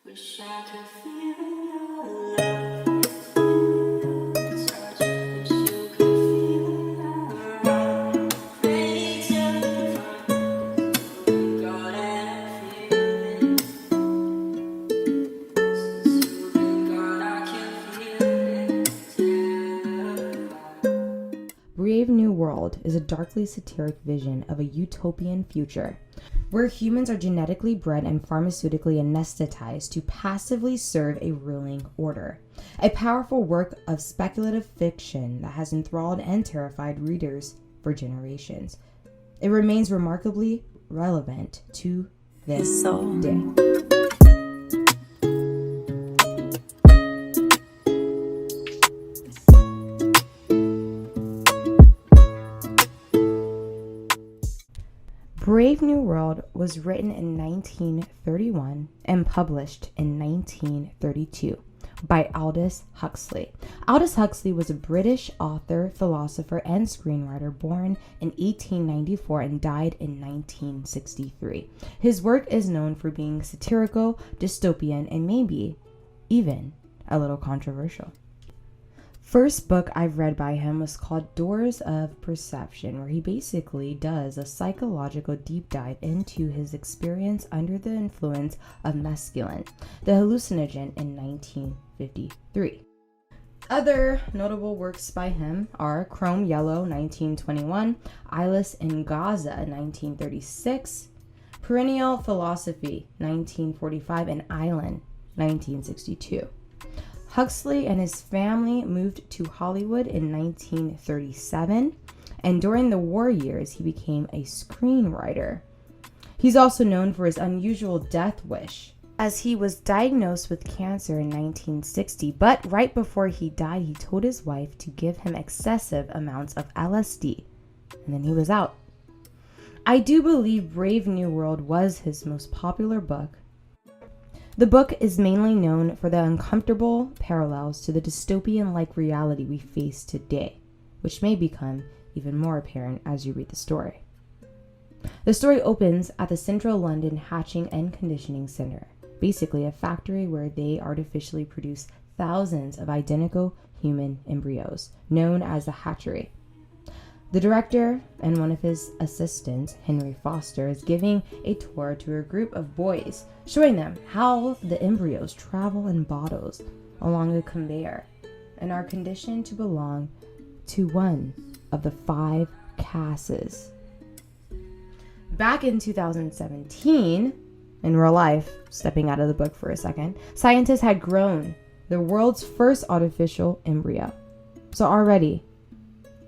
Wish I could feel your love, touch. Wish you could feel your love. Pray till you find you got everything. Since you've been gone, I can feel it terrified. Brave New World is a darkly satiric vision of a utopian future where humans are genetically bred and pharmaceutically anesthetized to passively serve a ruling order. A powerful work of speculative fiction that has enthralled and terrified readers for generations. It remains remarkably relevant to this day. Brave New World was written in 1931 and published in 1932 by Aldous Huxley. Aldous Huxley was a British author, philosopher, and screenwriter born in 1894 and died in 1963. His work is known for being satirical, dystopian, and maybe even a little controversial. First book I've read by him was called Doors of Perception, where he basically does a psychological deep dive into his experience under the influence of mescaline, the hallucinogen, in 1953. Other notable works by him are Chrome Yellow, 1921, Eyeless in Gaza, 1936, Perennial Philosophy, 1945, and Island, 1962. Huxley and his family moved to Hollywood in 1937, and during the war years, he became a screenwriter. He's also known for his unusual death wish, as he was diagnosed with cancer in 1960, but right before he died, he told his wife to give him excessive amounts of LSD, and then he was out. I do believe Brave New World was his most popular book. The book is mainly known for the uncomfortable parallels to the dystopian-like reality we face today, which may become even more apparent as you read the story. The story opens at the Central London Hatching and Conditioning Center, basically a factory where they artificially produce thousands of identical human embryos, known as the Hatchery. The director and one of his assistants, Henry Foster, is giving a tour to a group of boys, showing them how the embryos travel in bottles along a conveyor and are conditioned to belong to one of the 5 castes. Back in 2017, in real life, stepping out of the book for a second, scientists had grown the world's first artificial embryo. So already,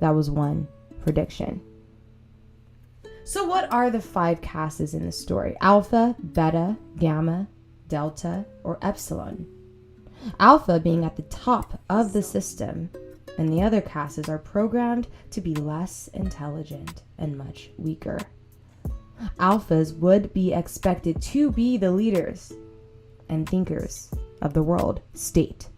that was one prediction. So what are the 5 castes in the story? Alpha, Beta, Gamma, Delta, or Epsilon? Alpha being at the top of the system, and the other castes are programmed to be less intelligent and much weaker. Alphas would be expected to be the leaders and thinkers of the world state.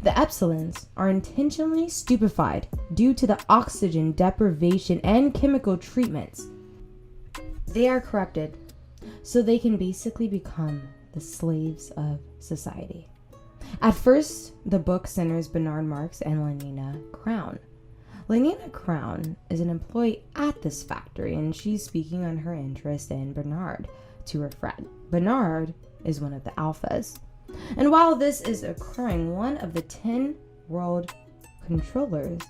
The Epsilons are intentionally stupefied due to the oxygen deprivation and chemical treatments. They are corrupted so they can basically become the slaves of society. At first, the book centers Bernard Marx and Lenina Crown. Lenina Crown is an employee at this factory, and she's speaking on her interest in Bernard to her friend. Bernard is one of the alphas. And while this is occurring, one of the 10 world controllers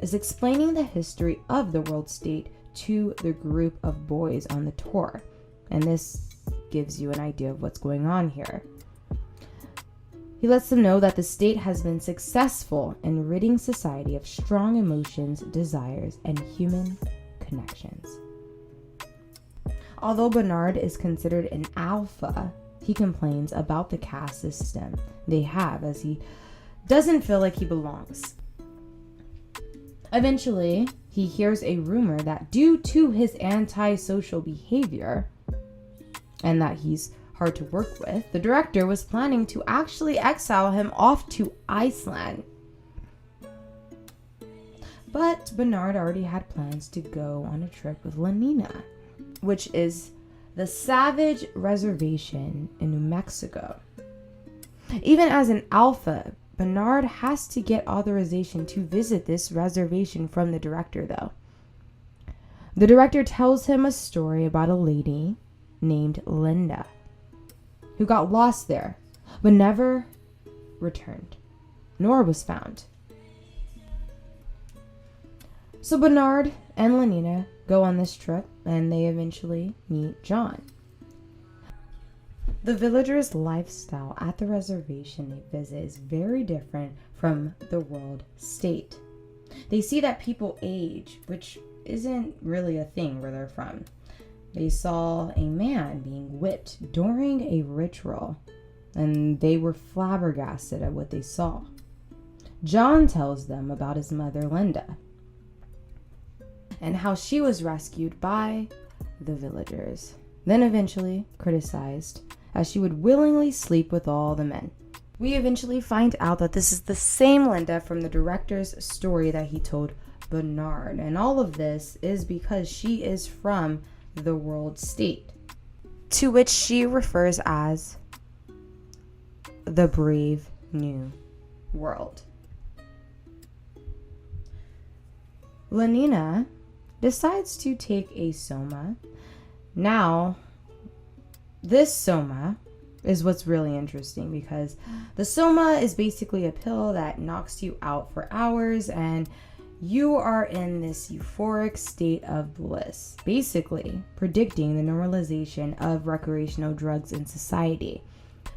is explaining the history of the world state to the group of boys on the tour. And this gives you an idea of what's going on here. He lets them know that the state has been successful in ridding society of strong emotions, desires, and human connections. Although Bernard is considered an alpha, he complains about the caste system they have, as he doesn't feel like he belongs. Eventually, he hears a rumor that due to his antisocial behavior and that he's hard to work with, the director was planning to actually exile him off to Iceland. But Bernard already had plans to go on a trip with Lenina, which is the Savage Reservation in New Mexico. Even as an alpha, Bernard has to get authorization to visit this reservation from the director, though. The director tells him a story about a lady named Linda who got lost there but never returned, nor was found. So Bernard and Lenina go on this trip, and they eventually meet John. The villagers' lifestyle at the reservation they visit is very different from the world state. They see that people age, which isn't really a thing where they're from. They saw a man being whipped during a ritual, and they were flabbergasted at what they saw. John tells them about his mother, Linda, and how she was rescued by the villagers, then eventually criticized as she would willingly sleep with all the men. We eventually find out that this is the same Linda from the director's story that he told Bernard, and all of this is because she is from the world state, to which she refers as the Brave New World. Lenina decides to take a Soma. Now, this Soma is what's really interesting, because the Soma is basically a pill that knocks you out for hours and you are in this euphoric state of bliss, basically predicting the normalization of recreational drugs in society.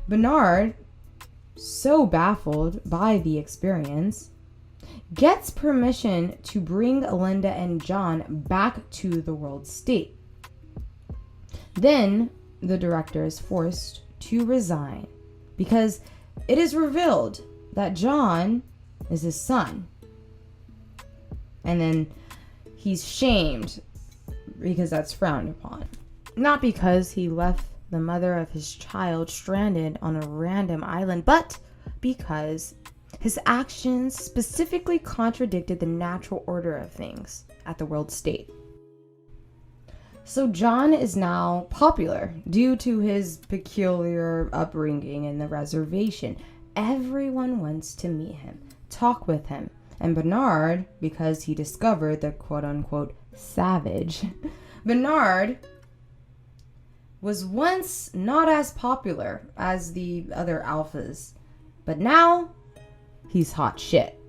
Bernard, so baffled by the experience, gets permission to bring Linda and John back to the world state. Then the director is forced to resign because it is revealed that John is his son. And then he's shamed because that's frowned upon. Not because he left the mother of his child stranded on a random island, but because his actions specifically contradicted the natural order of things at the world state. So John is now popular due to his peculiar upbringing in the reservation. Everyone wants to meet him, talk with him. And Bernard, because he discovered the quote-unquote savage, Bernard was once not as popular as the other alphas, but now he's hot shit.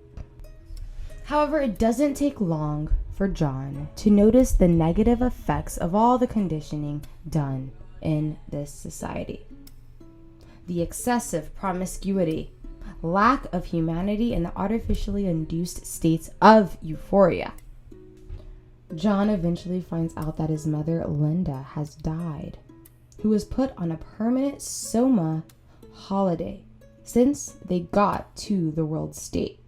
However, it doesn't take long for John to notice the negative effects of all the conditioning done in this society. The excessive promiscuity, lack of humanity, and the artificially induced states of euphoria. John eventually finds out that his mother, Linda, has died, who was put on a permanent Soma holiday since they got to the world state.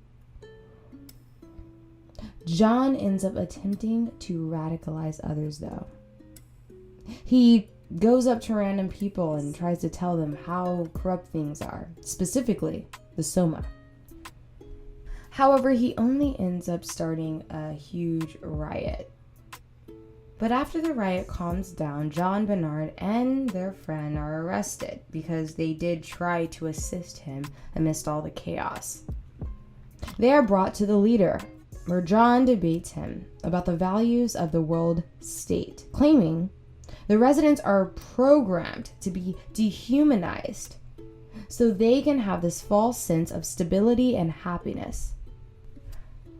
John ends up attempting to radicalize others, though. He goes up to random people and tries to tell them how corrupt things are, specifically the Soma. However, he only ends up starting a huge riot. But after the riot calms down, John, Bernard, and their friend are arrested because they did try to assist him amidst all the chaos. They are brought to the leader, where John debates him about the values of the world state, claiming the residents are programmed to be dehumanized so they can have this false sense of stability and happiness.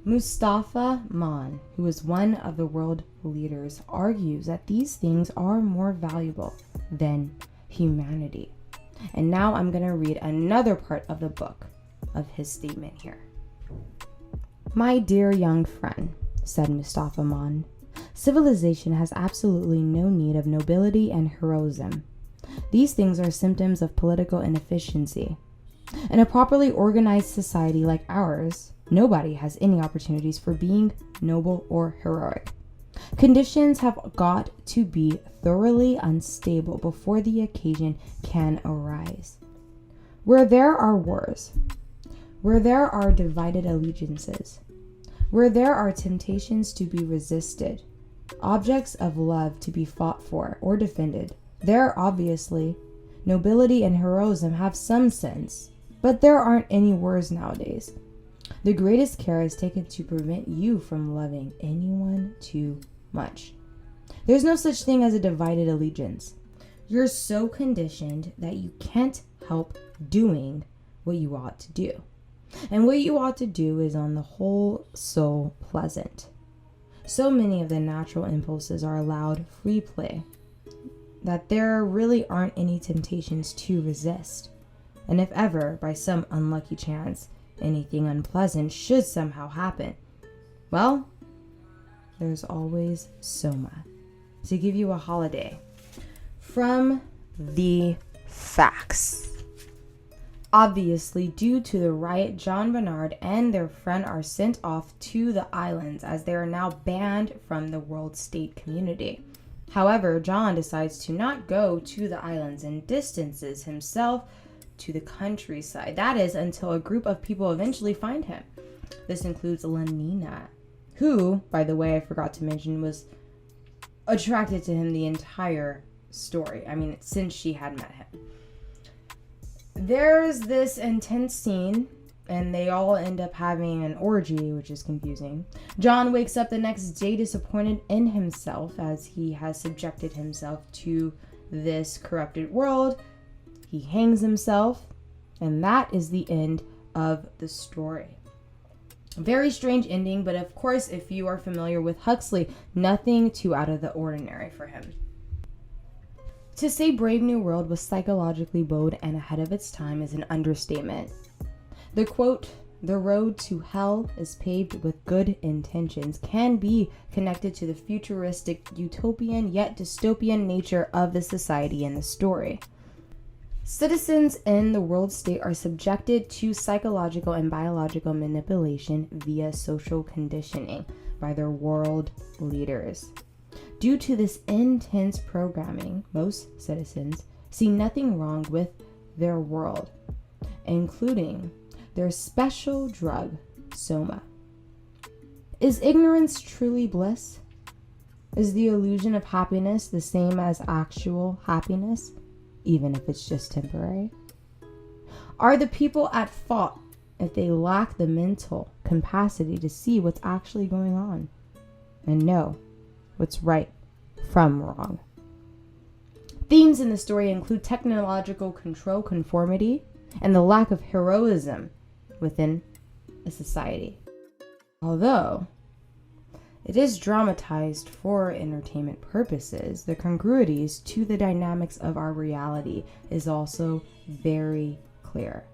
Mustafa Maan, who is one of the world leaders, argues that these things are more valuable than humanity. And now I'm going to read another part of the book of his statement here. "My dear young friend," said Mustafa Maan, "civilization has absolutely no need of nobility and heroism. These things are symptoms of political inefficiency. In a properly organized society like ours, nobody has any opportunities for being noble or heroic. Conditions have got to be thoroughly unstable before the occasion can arise. Where there are wars, where there are divided allegiances, where there are temptations to be resisted, objects of love to be fought for or defended, There, obviously, nobility and heroism have some sense, but there aren't any words nowadays. The greatest care is taken to prevent you from loving anyone too much. There's no such thing as a divided allegiance. You're so conditioned that you can't help doing what you ought to do. And what you ought to do is on the whole so pleasant. So many of the natural impulses are allowed free play that there really aren't any temptations to resist. And if ever, by some unlucky chance, anything unpleasant should somehow happen, well, there's always Soma to give you a holiday. From the facts. Obviously, due to the riot, John Bernard and their friend are sent off to the islands as they are now banned from the world state community. However, John decides to not go to the islands and distances himself to the countryside. That is until a group of people eventually find him. This includes Lenina, who, by the way, I forgot to mention, was attracted to him the entire story. I mean, since she had met him. There's this intense scene, and they all end up having an orgy, which is confusing. John wakes up the next day disappointed in himself as he has subjected himself to this corrupted world. He hangs himself, and that is the end of the story. Very strange ending, but of course, if you are familiar with Huxley, nothing too out of the ordinary for him. To say Brave New World was psychologically bold and ahead of its time is an understatement. The quote, "The road to hell is paved with good intentions," can be connected to the futuristic, utopian, yet dystopian nature of the society in the story. Citizens in the world state are subjected to psychological and biological manipulation via social conditioning by their world leaders. Due to this intense programming, most citizens see nothing wrong with their world, including their special drug, Soma. Is ignorance truly bliss? Is the illusion of happiness the same as actual happiness, even if it's just temporary? Are the people at fault if they lack the mental capacity to see what's actually going on and know what's right from wrong? Themes in the story include technological control, conformity, and the lack of heroism within a society. Although it is dramatized for entertainment purposes, the congruities to the dynamics of our reality is also very clear.